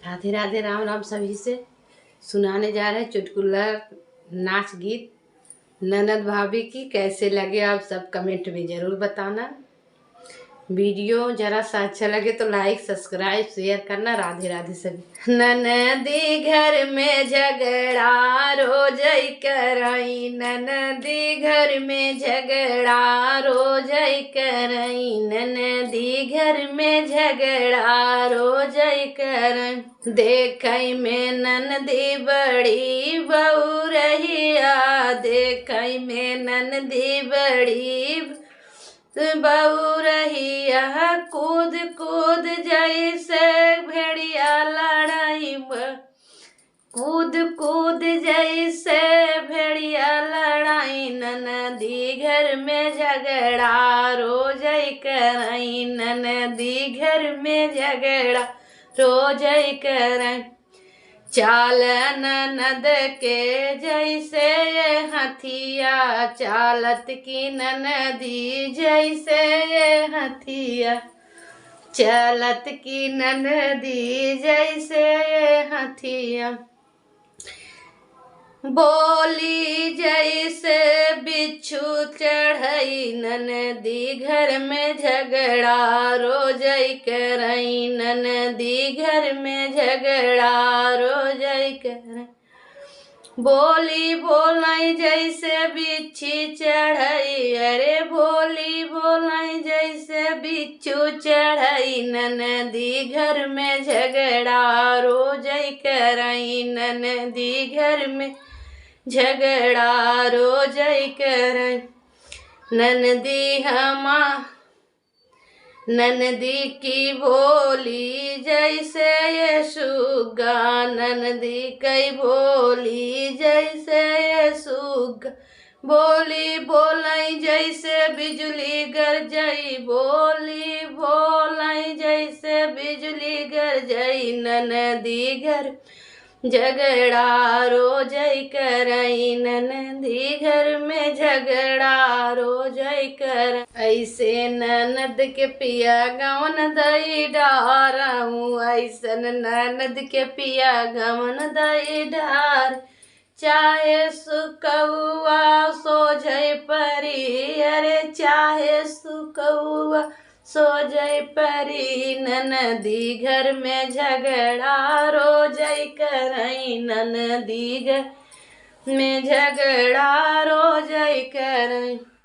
राधे राधे, राम राम सभी से। सुनाने जा रहे हैं चुटकुला नाच गीत ननद भाभी की। कैसे लगे आप सब कमेंट में ज़रूर बताना। वीडियो जरा सा अच्छा लगे तो लाइक सब्सक्राइब शेयर करना। राधे राधे सभी। ननदी घर में झगड़ा रोज करई, ननदी घर में झगड़ा रोज करई, ननदी घर में झगड़ा रोज करई। देखई में ननदी बड़ी बहू रहिया, देखई में ननदी बड़ी बहू रहिया, कूद कूद जैसे भेड़िया लड़ाई, कूद कूद जैसे भेड़िया लड़ाई, ननदी घर में झगड़ा रोज करई, ननदी घर में झगड़ा रोज करई। चाल ननद के जैसे ये हथिया, चालत की ननदी जैसे ये हथिया, चालत की ननदी जैसे ये हथिया। बोली जैसे बिच्छू चढ़ई, ननदी घर में झगड़ा रोज करई, ननदी घर में झगड़ा रोज करई। बोली बोलाई जैसे बिच्छी चढ़ई, अरे बोली बोलाई जैसे बिच्छू चढ़ई, ननदी घर में झगड़ा रोज करई, ननदी घर में झगड़ा रोज करई। ननदी ननदी की बोली जैसे ये सुग्गा, ननदी कई बोली जैसे ये सुग्गा। बोली बोलाई जैसे बिजली गरजई, बोली बोलाई जैसे बिजली गरजई, ननदी घर झगड़ा रोज करई, ननदी घर में झगड़ा रोज कर। ऐसे ननद के पिया गवन दई डारऊ, ऐसन ननद के पिया गवन दई डार। चाहे सुकौआ सोझै परी, अरे चाहे सुकौआ सोझै परी, ननदी घर में झगड़ा रोज करई, ननदी घर में झगड़ा रोज करई।